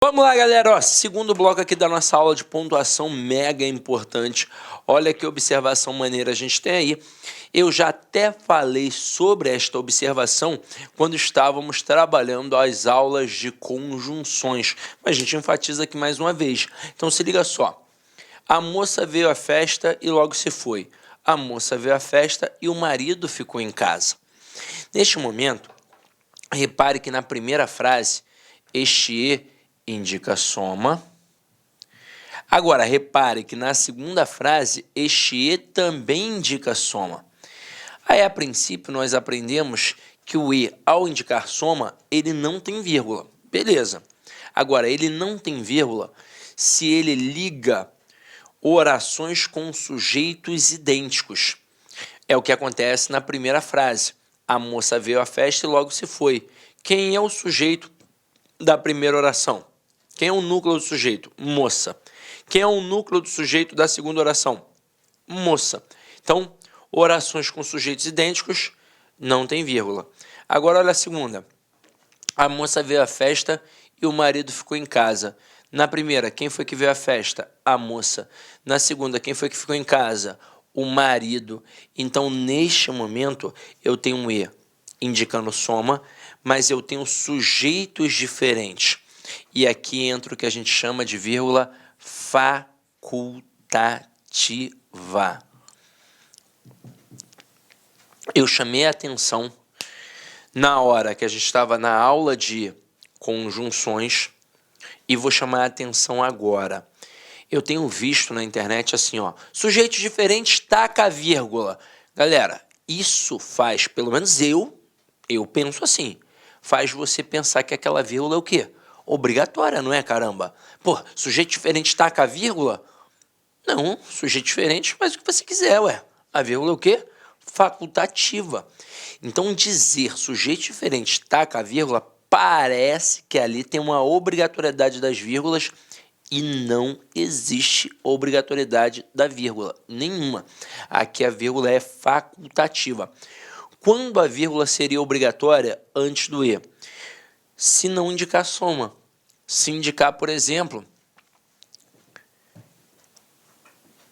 Vamos lá, galera. Ó, segundo bloco aqui da nossa aula de pontuação mega importante. Olha que observação maneira a gente tem aí. Eu já até falei sobre esta observação quando estávamos trabalhando as aulas de conjunções. Mas a gente enfatiza aqui mais uma vez. Então se liga só. A moça veio à festa e logo se foi. A moça veio à festa e o marido ficou em casa. Neste momento, repare que na primeira frase, este indica soma. Agora, repare que na segunda frase, este e também indica soma. Aí, a princípio, nós aprendemos que o e, ao indicar soma, ele não tem vírgula. Beleza. Agora, ele não tem vírgula se ele liga orações com sujeitos idênticos. É o que acontece na primeira frase. A moça veio à festa e logo se foi. Quem é o sujeito da primeira oração? Quem é o núcleo do sujeito? Moça. Quem é o núcleo do sujeito da segunda oração? Moça. Então, orações com sujeitos idênticos não tem vírgula. Agora, olha a segunda. A moça veio à festa e o marido ficou em casa. Na primeira, quem foi que veio à festa? A moça. Na segunda, quem foi que ficou em casa? O marido. Então, neste momento, eu tenho um e indicando soma, mas eu tenho sujeitos diferentes. E aqui entra o que a gente chama de vírgula facultativa. Eu chamei a atenção na hora que a gente estava na aula de conjunções e vou chamar a atenção agora. Eu tenho visto na internet assim, ó, sujeitos diferentes, taca a vírgula. Galera, isso faz, pelo menos eu penso assim, faz você pensar que aquela vírgula é o quê? Obrigatória, não é, caramba? Pô, sujeito diferente taca a vírgula? Não, sujeito diferente faz o que você quiser, ué. A vírgula é o quê? Facultativa. Então, dizer sujeito diferente taca a vírgula parece que ali tem uma obrigatoriedade das vírgulas e não existe obrigatoriedade da vírgula nenhuma. Aqui a vírgula é facultativa. Quando a vírgula seria obrigatória antes do e? Se não indicar soma. Se indicar, por exemplo,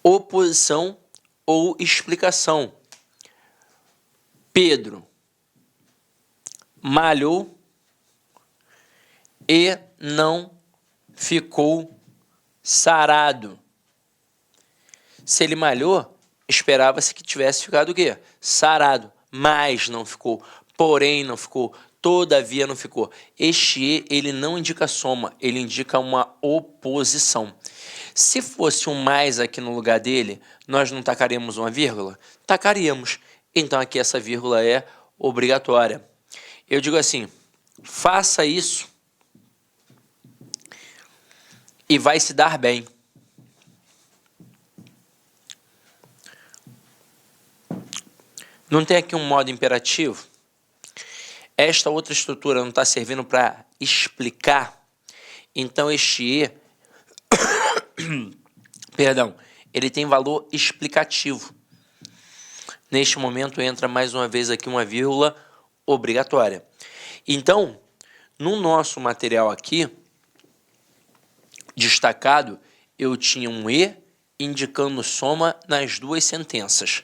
oposição ou explicação. Pedro malhou e não ficou sarado. Se ele malhou, esperava-se que tivesse ficado o quê? Sarado, mas não ficou, porém não ficou, todavia não ficou. Este e, ele não indica soma, ele indica uma oposição. Se fosse um mais aqui no lugar dele, nós não tacaríamos uma vírgula? Tacaríamos. Então aqui essa vírgula é obrigatória. Eu digo assim, faça isso e vai se dar bem. Não tem aqui um modo imperativo? Esta outra estrutura não está servindo para explicar? Então este e, perdão, ele tem valor explicativo. Neste momento entra mais uma vez aqui uma vírgula obrigatória. Então, no nosso material aqui, destacado, eu tinha um e indicando soma nas duas sentenças.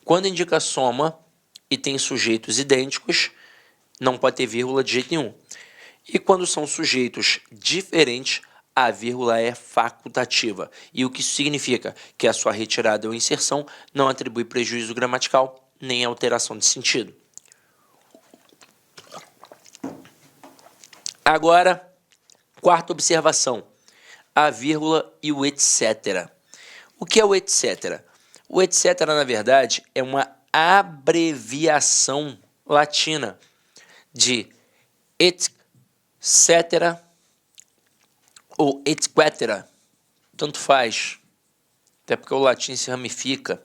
Quando indica soma e tem sujeitos idênticos, não pode ter vírgula de jeito nenhum. E quando são sujeitos diferentes, a vírgula é facultativa. E o que isso significa? Que a sua retirada ou inserção não atribui prejuízo gramatical nem alteração de sentido. Agora, quarta observação. A vírgula e o etc. O que é o etc? O etc, na verdade, é uma abreviação latina de et cetera ou etc. Tanto faz, até porque o latim se ramifica.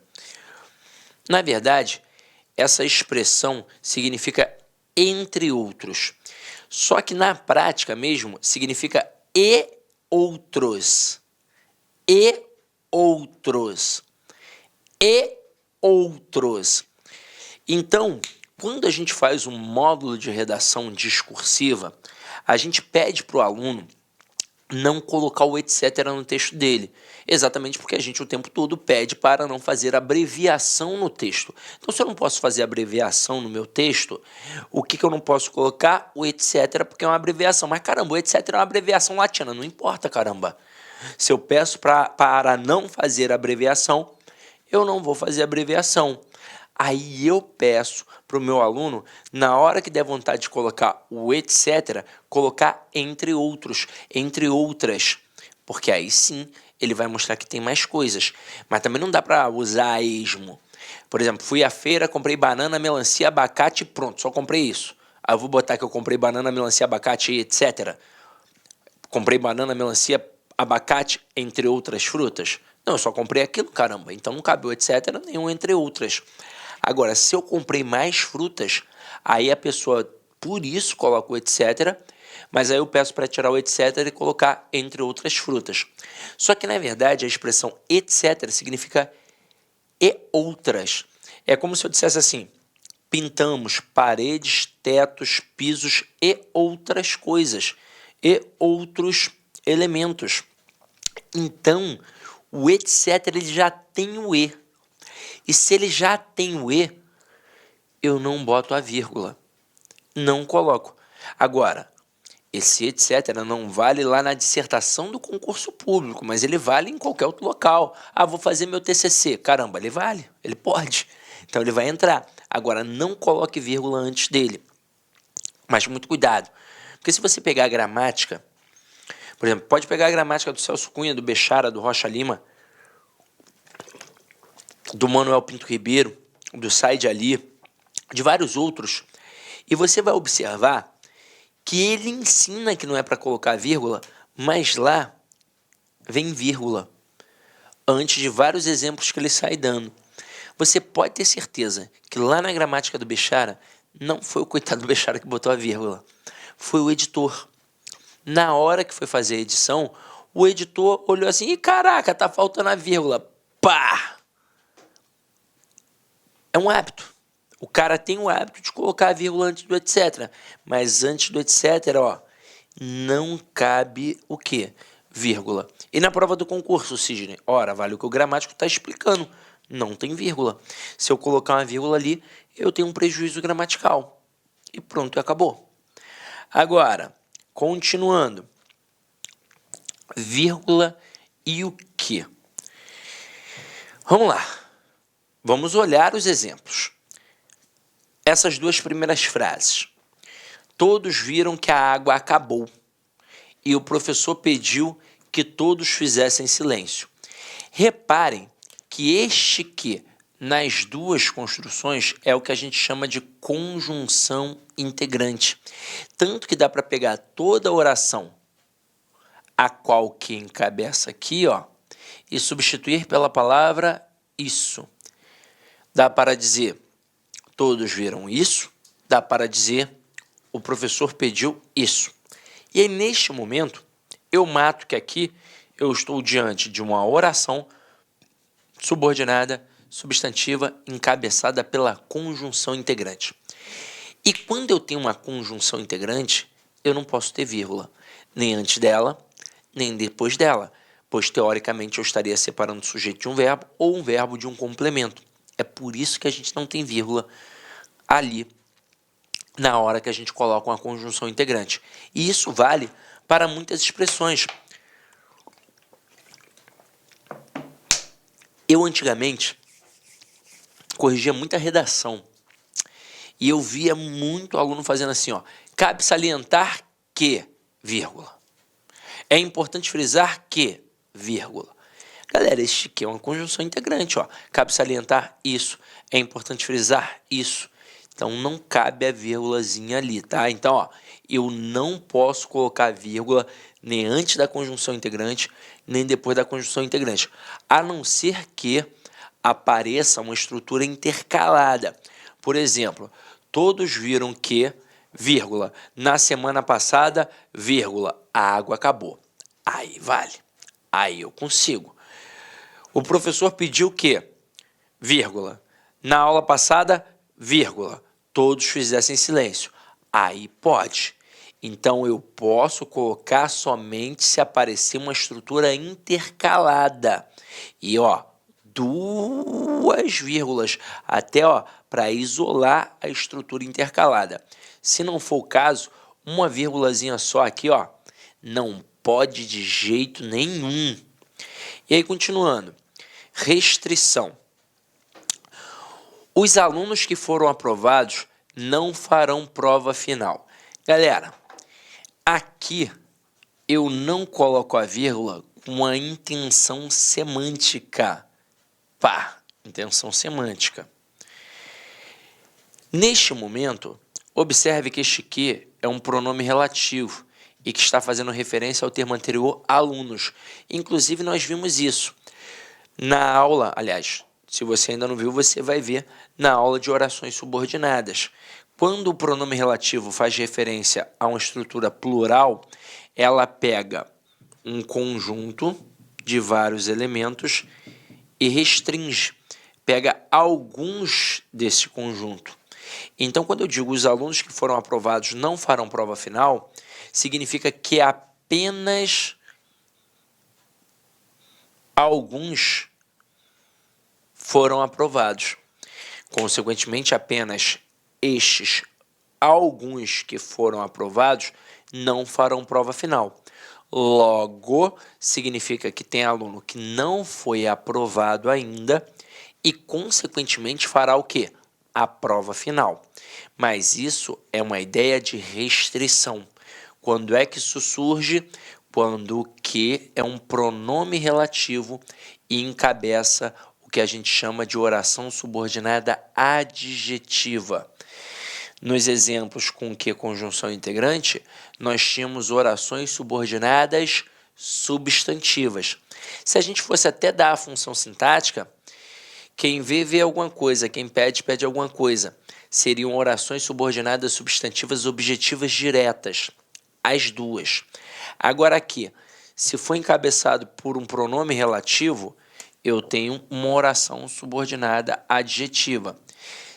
Na verdade, essa expressão significa entre outros. Só que na prática mesmo significa e outros. E outros. E outros. Então, quando a gente faz um módulo de redação discursiva, a gente pede para o aluno não colocar o etc. no texto dele. Exatamente porque a gente o tempo todo pede para não fazer abreviação no texto. Então, se eu não posso fazer abreviação no meu texto, o que eu não posso colocar? O etc. porque é uma abreviação. Mas caramba, o etc. é uma abreviação latina. Não importa, caramba. Se eu peço para não fazer abreviação, eu não vou fazer abreviação. Aí eu peço para o meu aluno, na hora que der vontade de colocar o etc., colocar entre outros, entre outras, porque aí sim ele vai mostrar que tem mais coisas. Mas também não dá para usar a esmo. Por exemplo, fui à feira, comprei banana, melancia, abacate e pronto, só comprei isso. Aí eu vou botar que eu comprei banana, melancia, abacate, etc. Comprei banana, melancia, abacate, entre outras frutas. Não, eu só comprei aquilo, caramba. Então não cabe o etc. nenhum entre outras. Agora, se eu comprei mais frutas, aí a pessoa, por isso, coloca o etc., mas aí eu peço para tirar o etc. e colocar entre outras frutas. Só que, na verdade, a expressão etc. significa e outras. É como se eu dissesse assim, pintamos paredes, tetos, pisos e outras coisas, e outros elementos. Então, o etc. ele já tem o e. E se ele já tem o e, eu não boto a vírgula. Não coloco. Agora, esse etc. não vale lá na dissertação do concurso público, mas ele vale em qualquer outro local. Ah, vou fazer meu TCC. Caramba, ele vale, ele pode. Então ele vai entrar. Agora, não coloque vírgula antes dele. Mas muito cuidado. Porque se você pegar a gramática, por exemplo, pode pegar a gramática do Celso Cunha, do Bechara, do Rocha Lima, do Manuel Pinto Ribeiro, do Said Ali, de vários outros, e você vai observar que ele ensina que não é para colocar vírgula, mas lá vem vírgula, antes de vários exemplos que ele sai dando. Você pode ter certeza que lá na gramática do Bechara, não foi o coitado do Bechara que botou a vírgula, foi o editor. Na hora que foi fazer a edição, o editor olhou assim, e caraca, tá faltando a vírgula. Pá! É um hábito. O cara tem o hábito de colocar a vírgula antes do etc. Mas antes do etc, ó, não cabe o quê? Vírgula. E na prova do concurso, Sidney? Ora, vale o que o gramático está explicando. Não tem vírgula. Se eu colocar uma vírgula ali, eu tenho um prejuízo gramatical. E pronto, e acabou. Agora, continuando. Vírgula e o quê? Vamos lá. Vamos olhar os exemplos. Essas duas primeiras frases. Todos viram que a água acabou e o professor pediu que todos fizessem silêncio. Reparem que este que nas duas construções é o que a gente chama de conjunção integrante. Tanto que dá para pegar toda a oração, a qual que encabeça aqui, ó, e substituir pela palavra isso. Dá para dizer todos viram isso, dá para dizer o professor pediu isso. E aí, neste momento, eu mato que aqui eu estou diante de uma oração subordinada, substantiva, encabeçada pela conjunção integrante. E quando eu tenho uma conjunção integrante, eu não posso ter vírgula, nem antes dela, nem depois dela, pois teoricamente eu estaria separando o sujeito de um verbo ou um verbo de um complemento. É por isso que a gente não tem vírgula ali na hora que a gente coloca uma conjunção integrante. E isso vale para muitas expressões. Eu antigamente corrigia muita redação e eu via muito aluno fazendo assim, ó, cabe salientar que, vírgula. É importante frisar que, vírgula. Galera, este que é uma conjunção integrante, ó. Cabe salientar isso. É importante frisar isso. Então, não cabe a vírgulazinha ali, tá? Então, ó, eu não posso colocar vírgula nem antes da conjunção integrante, nem depois da conjunção integrante. A não ser que apareça uma estrutura intercalada. Por exemplo, todos viram que, vírgula, na semana passada, vírgula, a água acabou. Aí vale. Aí eu consigo. O professor pediu que, vírgula, na aula passada, vírgula, todos fizessem silêncio. Aí pode. Então, eu posso colocar somente se aparecer uma estrutura intercalada. E, ó, duas vírgulas, até, ó, para isolar a estrutura intercalada. Se não for o caso, uma vírgulazinha só aqui, ó, não pode de jeito nenhum. E aí, continuando. Restrição. Os alunos que foram aprovados não farão prova final. Galera, aqui eu não coloco a vírgula com a intenção semântica. Pá, intenção semântica. Neste momento, observe que este que é um pronome relativo e que está fazendo referência ao termo anterior, alunos. Inclusive, nós vimos isso na aula, aliás, se você ainda não viu, você vai ver na aula de orações subordinadas. Quando o pronome relativo faz referência a uma estrutura plural, ela pega um conjunto de vários elementos e restringe, pega alguns desse conjunto. Então, quando eu digo os alunos que foram aprovados não farão prova final, significa que apenas alguns foram aprovados. Consequentemente, apenas estes alguns que foram aprovados não farão prova final. Logo, significa que tem aluno que não foi aprovado ainda e, consequentemente, fará o quê? A prova final. Mas isso é uma ideia de restrição. Quando é que isso surge? Quando o que é um pronome relativo e encabeça o que a gente chama de oração subordinada adjetiva. Nos exemplos com que conjunção integrante, nós tínhamos orações subordinadas substantivas. Se a gente fosse até dar a função sintática, quem vê, vê alguma coisa, quem pede, pede alguma coisa. Seriam orações subordinadas substantivas objetivas diretas, as duas. Agora aqui, se for encabeçado por um pronome relativo, eu tenho uma oração subordinada adjetiva.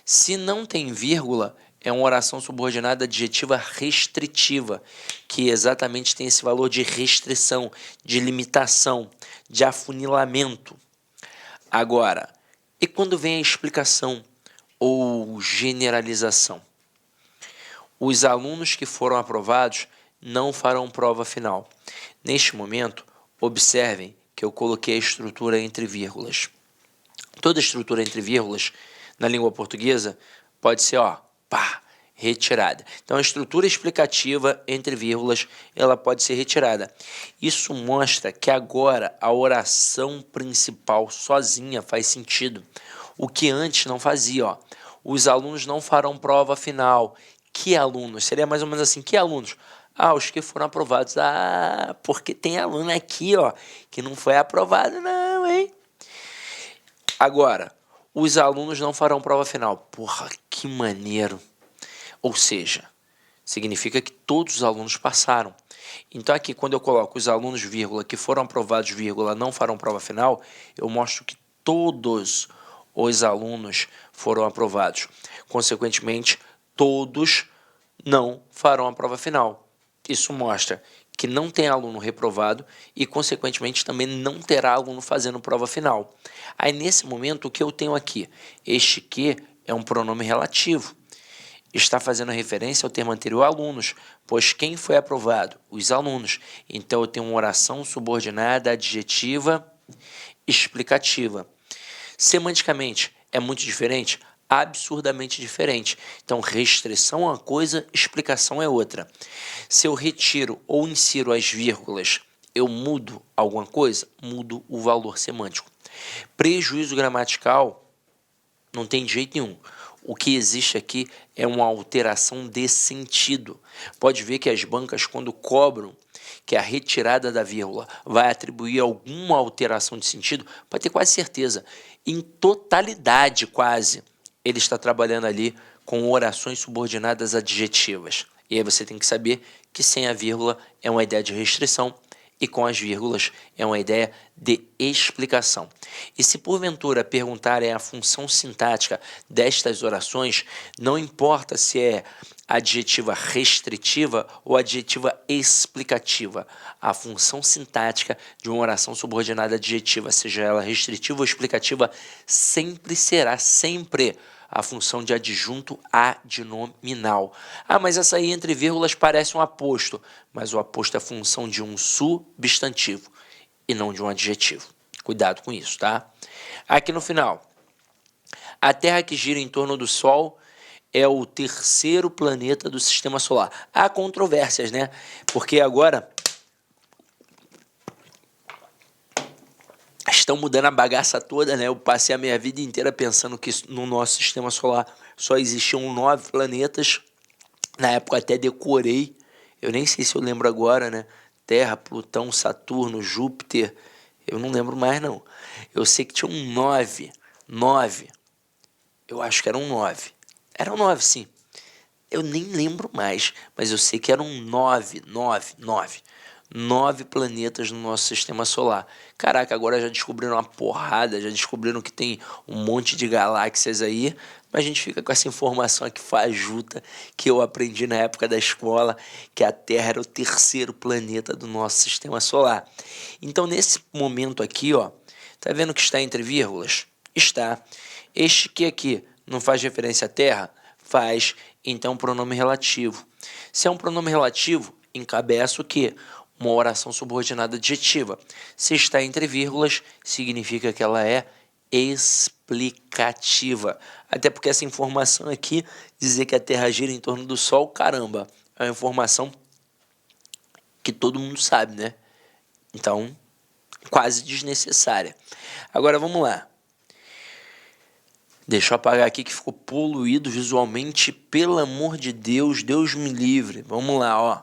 Se não tem vírgula, é uma oração subordinada adjetiva restritiva, que exatamente tem esse valor de restrição, de limitação, de afunilamento. Agora, e quando vem a explicação ou generalização? Os alunos que foram aprovados não farão prova final. Neste momento, observem que eu coloquei a estrutura entre vírgulas. Toda estrutura entre vírgulas, na língua portuguesa, pode ser, ó, pá, retirada. Então, a estrutura explicativa entre vírgulas, ela pode ser retirada. Isso mostra que agora a oração principal sozinha faz sentido. O que antes não fazia, ó. Os alunos não farão prova final. Que alunos? Seria mais ou menos assim, que alunos? Ah, os que foram aprovados. Ah, porque tem aluno aqui, ó, que não foi aprovado não, hein? Agora, os alunos não farão prova final. Porra, que maneiro. Ou seja, significa que todos os alunos passaram. Então aqui, quando eu coloco os alunos, vírgula, que foram aprovados, vírgula, não farão prova final, eu mostro que todos os alunos foram aprovados. Consequentemente, todos não farão a prova final. Isso mostra que não tem aluno reprovado e, consequentemente, também não terá aluno fazendo prova final. Aí, nesse momento, o que eu tenho aqui? Este que é um pronome relativo. Está fazendo referência ao termo anterior, alunos, pois quem foi aprovado? Os alunos. Então, eu tenho uma oração subordinada adjetiva explicativa. Semanticamente, é muito diferente? Absurdamente diferente. Então, restrição é uma coisa, explicação é outra. Se eu retiro ou insiro as vírgulas, eu mudo alguma coisa? Mudo o valor semântico. Prejuízo gramatical não tem de jeito nenhum. O que existe aqui é uma alteração de sentido. Pode ver que as bancas, quando cobram que a retirada da vírgula vai atribuir alguma alteração de sentido, pode ter quase certeza, em totalidade quase, ele está trabalhando ali com orações subordinadas adjetivas. E aí você tem que saber que sem a vírgula é uma ideia de restrição e com as vírgulas é uma ideia de explicação. E se porventura perguntarem a função sintática destas orações, não importa se é adjetiva restritiva ou adjetiva explicativa. A função sintática de uma oração subordinada adjetiva, seja ela restritiva ou explicativa, sempre será a função de adjunto adnominal. Ah, mas essa aí entre vírgulas parece um aposto, mas o aposto é função de um substantivo e não de um adjetivo. Cuidado com isso, tá? Aqui no final, a Terra que gira em torno do Sol é o terceiro planeta do Sistema Solar. Há controvérsias, né? Porque agora estão mudando a bagaça toda, né? Eu passei a minha vida inteira pensando que no nosso Sistema Solar só existiam 9 planetas. Na época até decorei, eu nem sei se eu lembro agora, né? Terra, Plutão, Saturno, Júpiter, eu não lembro mais não. Eu sei que tinham 9. Eu acho que eram 9. Eram 9, sim. Eu nem lembro mais, mas eu sei que eram 9 planetas no nosso Sistema Solar. Caraca, agora já descobriram uma porrada, já descobriram que tem um monte de galáxias aí, mas a gente fica com essa informação aqui fajuta que eu aprendi na época da escola, que a Terra era o terceiro planeta do nosso Sistema Solar. Então, nesse momento aqui, ó, tá vendo que está entre vírgulas? Está. Este que aqui não faz referência à Terra? Faz, então, pronome relativo. Se é um pronome relativo, encabeça o quê? Uma oração subordinada adjetiva. Se está entre vírgulas, significa que ela é explicativa. Até porque essa informação aqui, dizer que a Terra gira em torno do Sol, caramba, é uma informação que todo mundo sabe, né? Então, quase desnecessária. Agora, vamos lá. Deixa eu apagar aqui que ficou poluído visualmente. Pelo amor de Deus, Deus me livre. Vamos lá, ó.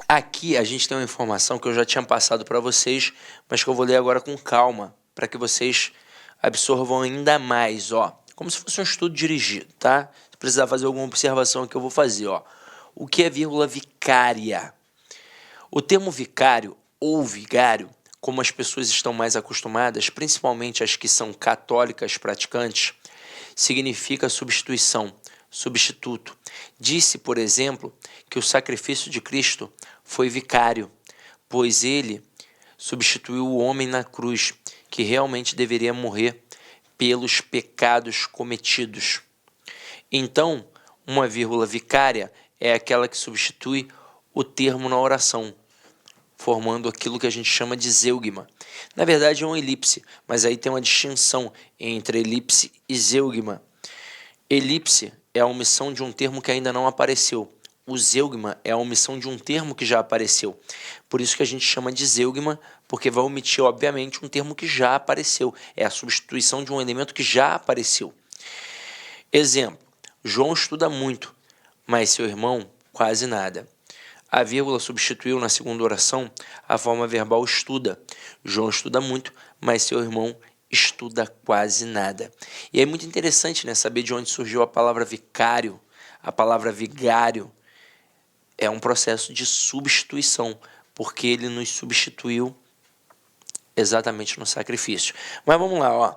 Aqui a gente tem uma informação que eu já tinha passado para vocês, mas que eu vou ler agora com calma, para que vocês absorvam ainda mais, ó. Como se fosse um estudo dirigido, tá? Se precisar fazer alguma observação que eu vou fazer, ó. O que é vírgula vicária? O termo vicário ou vigário, como as pessoas estão mais acostumadas, principalmente as que são católicas praticantes, significa substituição, substituto. Disse, por exemplo, que o sacrifício de Cristo foi vicário, pois ele substituiu o homem na cruz, que realmente deveria morrer pelos pecados cometidos. Então, uma vírgula vicária é aquela que substitui o termo na oração, formando aquilo que a gente chama de zeugma. Na verdade é uma elipse, mas aí tem uma distinção entre elipse e zeugma. Elipse é a omissão de um termo que ainda não apareceu. O zeugma é a omissão de um termo que já apareceu. Por isso que a gente chama de zeugma, porque vai omitir, obviamente, um termo que já apareceu. É a substituição de um elemento que já apareceu. Exemplo, João estuda muito, mas seu irmão quase nada. A vírgula substituiu na segunda oração a forma verbal estuda. João estuda muito, mas seu irmão estuda quase nada. E é muito interessante, né, saber de onde surgiu a palavra vicário, a palavra vigário. É um processo de substituição, porque ele nos substituiu exatamente no sacrifício. Mas vamos lá, ó.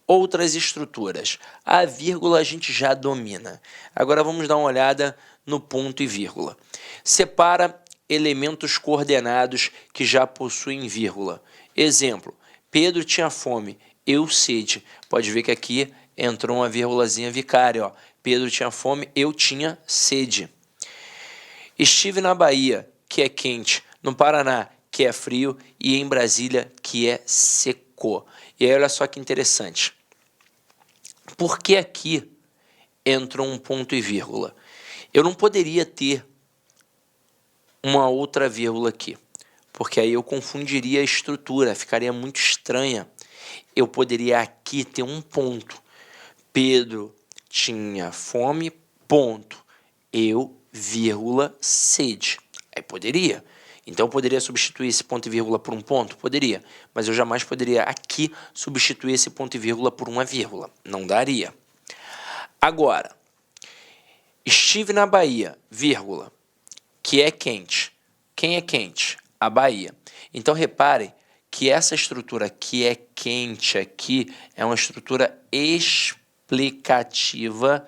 Outras estruturas. A vírgula a gente já domina. Agora vamos dar uma olhada no ponto e vírgula. Separa elementos coordenados que já possuem vírgula. Exemplo, Pedro tinha fome, eu sede. Pode ver que aqui entrou uma vírgulazinha vicária, ó. Pedro tinha fome, eu tinha sede. Estive na Bahia, que é quente, no Paraná, que é frio, e em Brasília, que é seco. E aí olha só que interessante. Por que aqui entrou um ponto e vírgula? Eu não poderia ter uma outra vírgula aqui, porque aí eu confundiria a estrutura, ficaria muito estranha. Eu poderia aqui ter um ponto. Pedro tinha fome, ponto. Eu, vírgula, sede. Aí poderia. Então eu poderia substituir esse ponto e vírgula por um ponto? Poderia. Mas eu jamais poderia aqui substituir esse ponto e vírgula por uma vírgula. Não daria. Agora, estive na Bahia, vírgula, que é quente. Quem é quente? A Bahia. Então reparem que essa estrutura que é quente aqui é uma estrutura explicativa. explicativa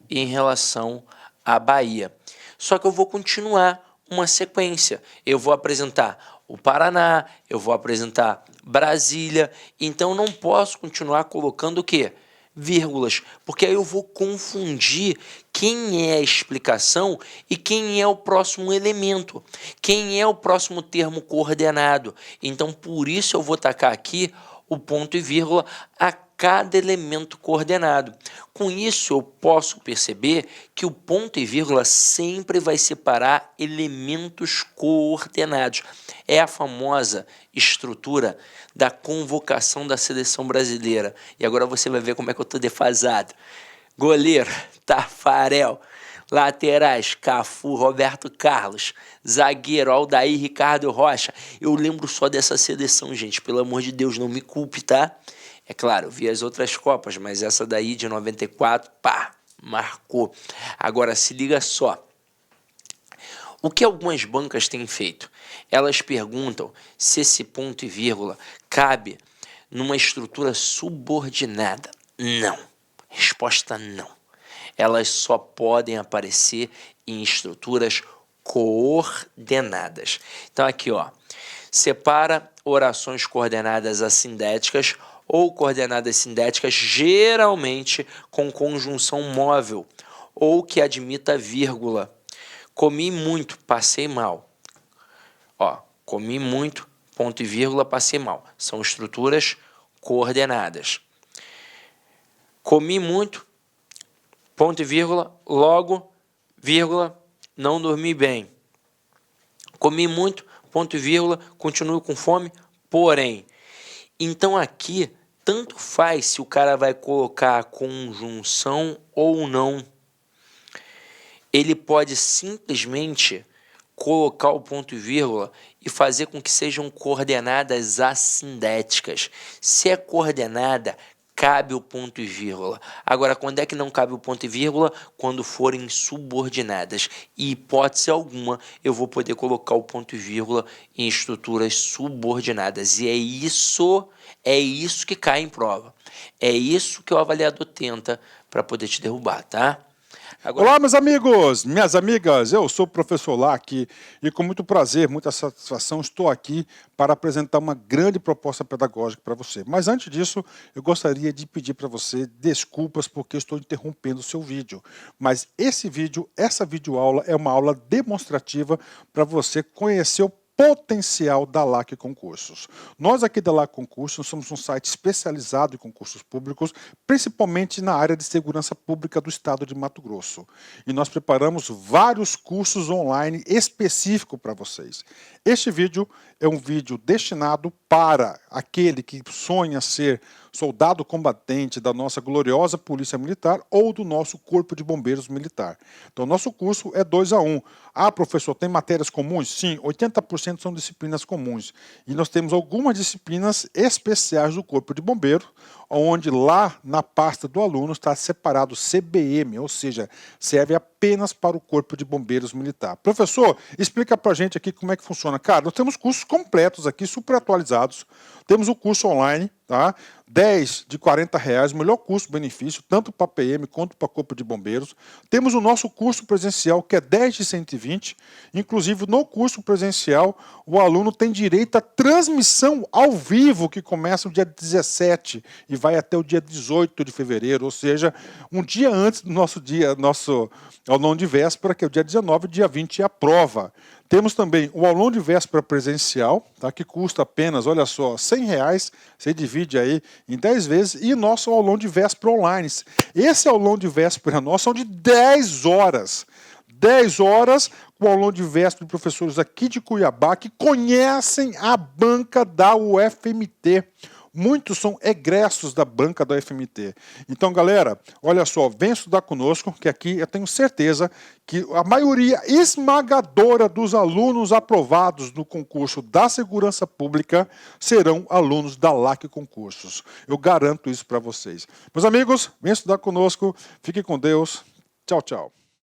em relação à Bahia. Só que eu vou continuar uma sequência. Eu vou apresentar o Paraná, eu vou apresentar Brasília, então não posso continuar colocando o quê? Vírgulas, porque aí eu vou confundir quem é a explicação e quem é o próximo elemento, quem é o próximo termo coordenado. Então, por isso eu vou tacar aqui o ponto e vírgula a cada elemento coordenado. Com isso, eu posso perceber que o ponto e vírgula sempre vai separar elementos coordenados. É a famosa estrutura da convocação da seleção brasileira. E agora você vai ver como é que eu estou defasado. Goleiro, Tafarel. Laterais, Cafu, Roberto Carlos. Zagueiro, Aldair, Ricardo Rocha. Eu lembro só dessa seleção, gente. Pelo amor de Deus, não me culpe, tá? É claro, vi as outras Copas, mas essa daí de 94, pá, marcou. Agora, se liga só. O que algumas bancas têm feito? Elas perguntam se esse ponto e vírgula cabe numa estrutura subordinada. Não. Resposta não. Elas só podem aparecer em estruturas coordenadas. Então aqui, ó, separa orações coordenadas assindéticas ou coordenadas sindéticas, geralmente com conjunção móvel ou que admita vírgula. Comi muito, passei mal. Ó, comi muito, ponto e vírgula, passei mal. São estruturas coordenadas. Comi muito, ponto e vírgula, logo, vírgula, não dormi bem. Comi muito, ponto e vírgula, continuo com fome, porém. Então aqui, tanto faz se o cara vai colocar a conjunção ou não. Ele pode simplesmente colocar o ponto e vírgula e fazer com que sejam coordenadas assindéticas. Se é coordenada, cabe o ponto e vírgula. Agora, quando é que não cabe o ponto e vírgula? Quando forem subordinadas. E, hipótese alguma, eu vou poder colocar o ponto e vírgula em estruturas subordinadas. E é isso que cai em prova. É isso que o avaliador tenta para poder te derrubar, tá? Agora... Olá, meus amigos, minhas amigas, eu sou o professor Lac e com muito prazer, muita satisfação, estou aqui para apresentar uma grande proposta pedagógica para você. Mas antes disso, eu gostaria de pedir para você desculpas porque estou interrompendo o seu vídeo. Mas esse vídeo, essa videoaula é uma aula demonstrativa para você conhecer o potencial da LAC Concursos. Nós aqui da LAC Concursos somos um site especializado em concursos públicos, principalmente na área de segurança pública do estado de Mato Grosso. E nós preparamos vários cursos online específicos para vocês. Este vídeo é um vídeo destinado para aquele que sonha ser soldado combatente da nossa gloriosa Polícia Militar ou do nosso Corpo de Bombeiros Militar. Então, nosso curso é 2 a 1. Ah, professor, tem matérias comuns? Sim, 80% são disciplinas comuns. E nós temos algumas disciplinas especiais do Corpo de Bombeiros, onde lá na pasta do aluno está separado CBM, ou seja, serve apenas para o Corpo de Bombeiros Militar. Professor, explica pra gente aqui como é que funciona. Cara, nós temos cursos completos aqui, super atualizados. Temos o curso online, tá? 10 de R$40, melhor custo-benefício, tanto para PM quanto para Corpo de Bombeiros. Temos o nosso curso presencial, que é 10 de 120. Inclusive, no curso presencial, o aluno tem direito à transmissão ao vivo, que começa no dia 17 e vai até o dia 18 de fevereiro, ou seja, um dia antes do nosso aulão de véspera, que é o dia 19, dia 20 é a prova. Temos também o aulão de véspera presencial, tá, que custa apenas, olha só, R$100, você divide aí em 10 vezes, e nosso aulão de véspera online. Esse aulão de véspera nosso são de 10 horas. 10 horas com o aulão de véspera de professores aqui de Cuiabá que conhecem a banca da UFMT. Muitos são egressos da banca da UFMT. Então, galera, olha só, vem estudar conosco, que aqui eu tenho certeza que a maioria esmagadora dos alunos aprovados no concurso da Segurança Pública serão alunos da LAC Concursos. Eu garanto isso para vocês. Meus amigos, vem estudar conosco, fiquem com Deus. Tchau, tchau.